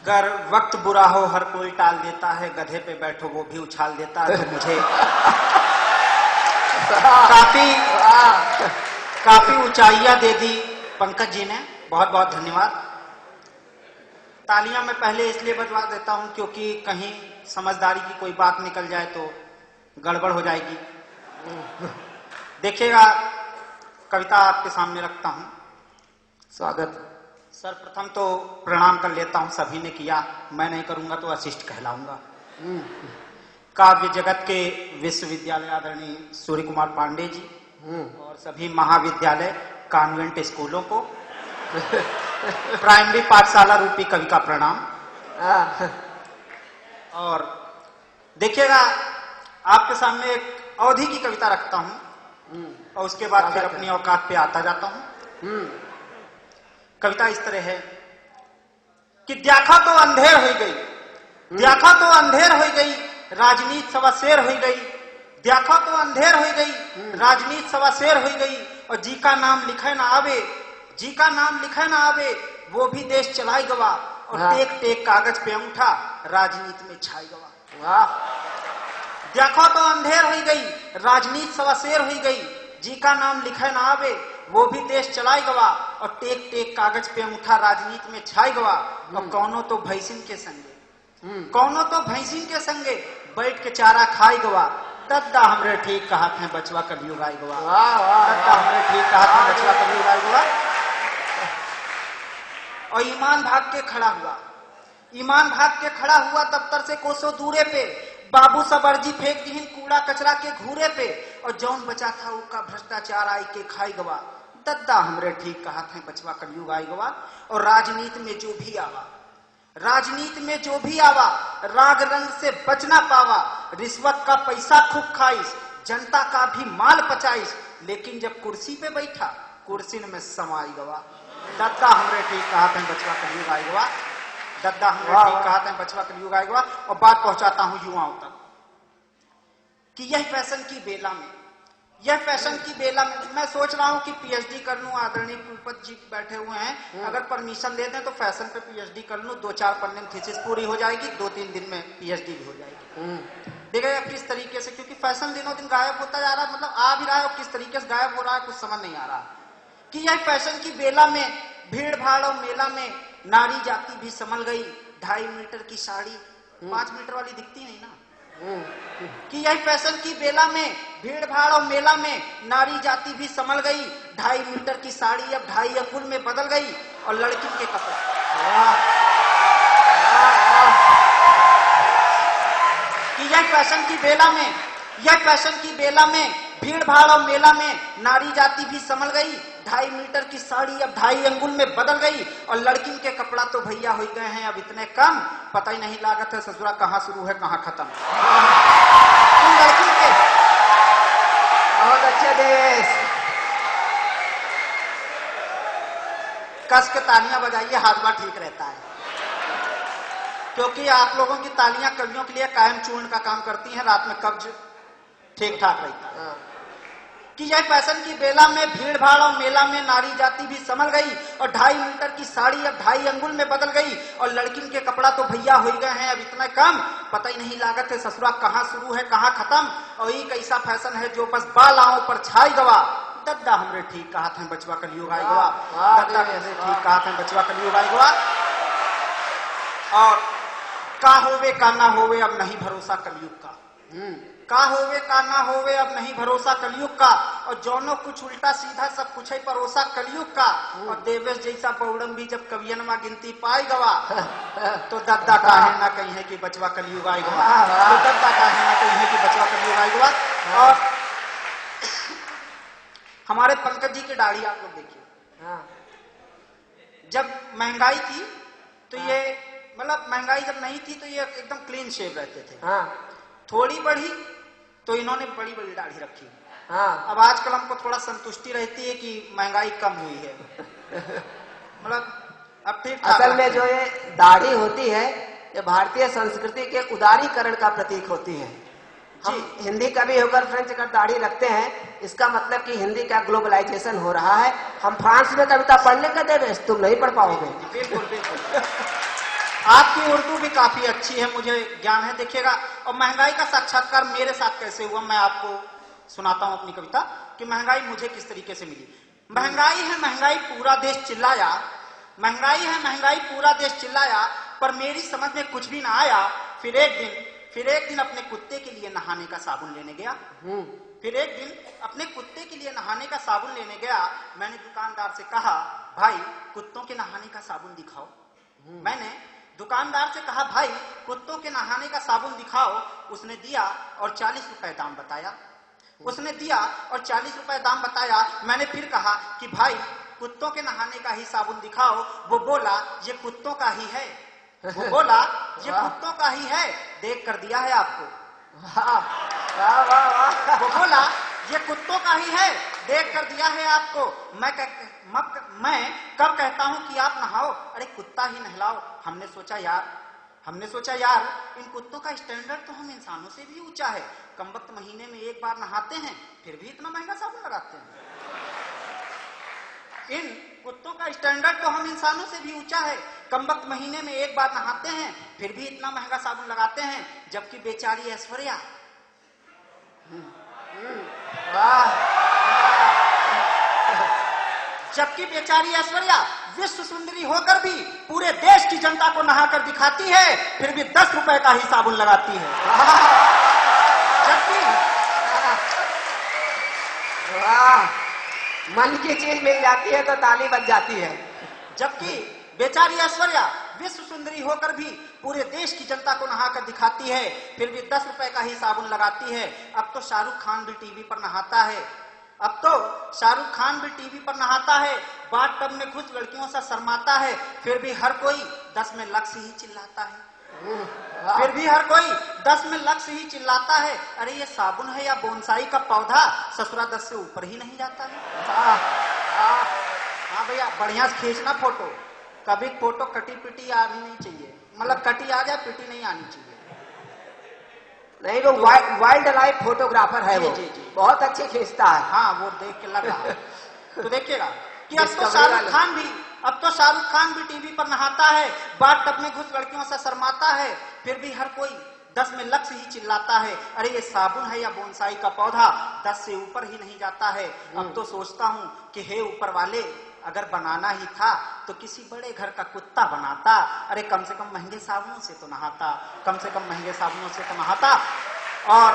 गर वक्त बुरा हो हर कोई टाल देता है, गधे पे बैठो वो भी उछाल देता है। तो मुझे काफी ऊंचाइयां दे दी पंकज जी ने, बहुत बहुत धन्यवाद। तालियां मैं पहले इसलिए बजवा देता हूं क्योंकि कहीं समझदारी की कोई बात निकल जाए तो गड़बड़ हो जाएगी। देखिएगा, कविता आपके सामने रखता हूं। स्वागत। सर्वप्रथम तो प्रणाम कर लेता हूं, सभी ने किया, मैं नहीं करूंगा तो अशिष्ट कहलाऊंगा। काव्य जगत के विश्वविद्यालय आदरणीय सूर्य कुमार पांडे जी और सभी महाविद्यालय कॉन्वेंट स्कूलों को प्राइमरी पाठशाला रूपी कवि का प्रणाम। और देखिएगा, आपके सामने एक अवधि की कविता रखता हूं और उसके बाद फिर अपनी औकात पे आता जाता हूं। कविता इस तरह है कि द्याखा तो अंधेर हो गई, द्याखा तो अंधेर हो गई, राजनीति सवा शेर हो गई। द्याखा तो अंधेर हो गई, राजनीति सवा शेर हो गई। और जी का नाम लिखे ना आवे, जी का नाम लिखे ना आवे, वो भी देश चलाई गवा। और टेक टेक कागज पे अंगूठा, राजनीति में छाई गवा। द्याखा तो अंधेर हो गई, राजनीति सवा शेर हो गई। जी का नाम लिखे ना आवे, वो भी देश चलाई गवा। और टेक टेक कागज पे अंगूठा, राजनीति में छाई गवा। और कौनो तो भैंसिन के संगे, कौनो तो भैंसिन के संगे बैठ के चारा खाई गवा। दद्दा हमरे ठीक कहा थे बचवा कलियुग आई गवा। दद्दा हमरे ठीक कहा थे बचवा कलियुग आई गवा। और ईमान भाग के खड़ा हुआ, ईमान भाग के खड़ा हुआ दफ्तर से कोसों दूरे पे। बाबू सब अर्जी फेंक दीन कूड़ा कचरा के घूरे पे। और जौन बचा था उसका भ्रष्टाचार आई के खाई गवा। दद्दा हमरे ठीक कहा थे बचवा कलियुग आई गवा। और राजनीति में जो भी आवा, राजनीति में जो भी आवा, राग रंग से बच ना पावा। रिश्वत का पैसा खूब खाइस, जनता का भी माल पचाइस। लेकिन जब कुर्सी पे बैठा, कुर्सी में समाई गवा। दद्दा हमरे ठीक कहा थे बचवा कलियुग आई गवा। दद्दा हमरे ठीक कहा थे बचवा कलियुग आई गवा। और बात पहुंचाता हूं युवाओं तक कि यह फैशन की बेला में, यह फैशन की बेला में मैं सोच रहा हूं कि पीएचडी कर लूं। आदरणीय कुलपति जी बैठे हुए हैं, अगर परमिशन दे दें तो फैशन पे पीएचडी कर लूं। 2-4 पन्ने में थीसिस पूरी हो जाएगी, 2-3 दिन में पीएचडी भी हो जाएगी। देखिएगा किस तरीके से, क्योंकि फैशन दिनों दिन गायब होता जा रहा है, मतलब आ भी रहा है और किस तरीके से गायब हो रहा है कुछ समझ नहीं आ रहा। कि यह फैशन की बेला में, भीड़ भाड़ और मेला में नारी जाति भी संभल गई। 2.5 मीटर की साड़ी 5 मीटर वाली दिखती नहीं ना। कि यह फैशन की बेला में, भीड़ भाड़ और मेला में नारी जाति भी संभल गई। 2.5 मीटर की साड़ी अब 2.5 अंगुल में बदल गई। और लड़की के कपड़े, कि यह फैशन की बेला में, यह फैशन की बेला में, भीड़ भाड़ और मेला में नारी जाति भी संभल गई। 2.5 मीटर की साड़ी अब 2.5 अंगुल में बदल गई। और लड़की के कपड़ा तो भैया हो गए हैं अब इतने कम, पता ही नहीं लागत है ससुरा कहाँ शुरू है कहाँ खत्म। लड़की के बहुत अच्छे देश। कस के तालियां बजाइए, हाजमा ठीक रहता है। क्योंकि आप लोगों की तालियां कवियों के लिए कायम चूर्ण का काम करती हैं, रात में कब्ज ठीक ठाक रहता है। कि यह फैशन की बेला में, भीड़ भाड़ और मेला में नारी जाति भी संभल गई। और 2.5 मीटर की साड़ी अब 2.5 अंगुल में बदल गई। और लड़किन के कपड़ा तो भैया हो गए हैं अब इतना कम, पता ही नहीं लागत है ससुरा कहाँ शुरू है कहाँ खत्म। और एक ऐसा फैशन है जो बस बालाओं पर छाई गवा। दद्दा हमरे ठीक कहा थे बचवा कलियुग आई गवा। दद्दा हमरे ठीक कहा थे बचवा कलियुग आई गवा। और का होवे का ना होवे अब नहीं भरोसा कलयुग का। का होवे का ना होवे अब नहीं भरोसा कलयुग का। और जौनो कुछ उल्टा सीधा सब कुछ है परोसा कलयुग का। और देवेश जैसा पौड़म भी जब कवियन में गिनती पाई गवा। तो दद्दा काहे ना कही है कि बचवा कलयुग आई गवा। तो दद्दा काहे ना कही है कि बचवा कलयुग आई गवा। और हमारे पंकज जी की दाढ़ी आप लोग देखिए, जब महंगाई थी तो ये, मतलब महंगाई जब नहीं थी तो ये एकदम क्लीन शेव रहते थे। थोड़ी बढ़ी तो इन्होंने बड़ी बड़ी दाढ़ी रखी। अब आजकल हमको थोड़ा संतुष्टि रहती है कि महंगाई कम हुई है, मतलब अब ठीक। असल में जो ये दाढ़ी होती है ये भारतीय संस्कृति के उदारीकरण का प्रतीक होती है। हम हिंदी कवि होकर फ्रेंच का दाढ़ी रखते हैं, इसका मतलब कि हिंदी का ग्लोबलाइजेशन हो रहा है। हम फ्रांस में कविता पढ़ने का दे रहे, तुम नहीं पढ़ पाओगे। बिल्कुल बिल्कुल। आपकी उर्दू भी काफी अच्छी है, मुझे ज्ञान है। देखिएगा, और महंगाई का साक्षात्कार मेरे साथ कैसे हुआ, मैं आपको सुनाता हूं अपनी कविता कि महंगाई मुझे किस तरीके से मिली। महंगाई है महंगाई पूरा देश चिल्लाया, महंगाई है महंगाई पूरा देश चिल्लाया, पर मेरी समझ में कुछ भी ना आया। फिर एक दिन अपने कुत्ते के लिए नहाने का साबुन लेने गया। फिर एक दिन अपने कुत्ते के लिए नहाने का साबुन लेने गया। मैंने दुकानदार से कहा, भाई कुत्तों के नहाने का साबुन दिखाओ। मैंने दुकानदार से कहा, भाई कुत्तों के नहाने का साबुन दिखाओ। उसने दिया और 40 रुपए दाम बताया। उसने दिया और 40 रुपए दाम बताया। मैंने फिर कहा कि भाई कुत्तों के नहाने का ही साबुन दिखाओ। वो बोला, ये कुत्तों का ही है। वो बोला, ये कुत्तों का ही है, देख कर दिया है आपको। वो बोला, ये कुत्तों का ही है, देख कर दिया है आपको। मैं कब कहता हूं कि आप नहाओ, अरे कुत्ता ही नहलाओ। हमने सोचा यार इन कुत्तों का स्टैंडर्ड तो हम इंसानों से भी ऊंचा है। कमबख्त महीने में एक बार नहाते हैं, फिर भी इतना महंगा साबुन लगाते हैं। इन कुत्तों का स्टैंडर्ड तो हम इंसानों से भी ऊंचा है। कमबख्त महीने में एक बार नहाते हैं, फिर भी इतना महंगा साबुन लगाते हैं। जबकि बेचारी ऐश्वर्या, जबकि बेचारी ऐश्वर्या विश्व सुंदरी होकर भी पूरे देश की जनता को नहाकर दिखाती है, फिर भी 10 रुपए का ही साबुन लगाती है। मन की चीज मिल जाती है तो ताली बज जाती है। जबकि बेचारी ऐश्वर्या विश्व सुंदरी होकर भी पूरे देश की जनता को नहाकर दिखाती है, फिर भी 10 रुपए का ही साबुन लगाती है। अब तो शाहरुख खान भी टीवी पर नहाता है। अब तो शाहरुख खान भी टीवी पर नहाता है। बाथ टब में घुस लड़कियों से शर्माता है, फिर भी हर कोई 10 में लक्ष्य ही चिल्लाता है। फिर भी हर कोई 10 में लक्ष्य ही चिल्लाता है। अरे ये साबुन है या बोनसाई का पौधा, ससुरा 10 से ऊपर ही नहीं जाता है। हाँ भैया, बढ़िया से खींचना फोटो, कभी फोटो कटी पिटी आनी नहीं चाहिए। मतलब कटी आ जाए, पिटी नहीं आनी चाहिए। नहीं, वो वाइल्ड लाइफ फोटोग्राफर है। वो जी। बहुत अच्छे खींचता है। हाँ, वो देख के लगा। तो देखिएगा कि अब तो शाहरुख खान भी टीवी पर नहाता है, बाथ टब में घुस लड़कियों से शर्माता है, फिर भी हर कोई 10 में लक्ष्य ही चिल्लाता है। अरे ये साबुन है या बोनसाई का पौधा, 10 से ऊपर ही नहीं जाता है। अब तो सोचता हूँ कि हे ऊपर वाले, अगर बनाना ही था तो किसी बड़े घर का कुत्ता बनाता। अरे कम से कम महंगे साबुनों से तो नहाता, कम से कम महंगे साबुनों से तो नहाता। और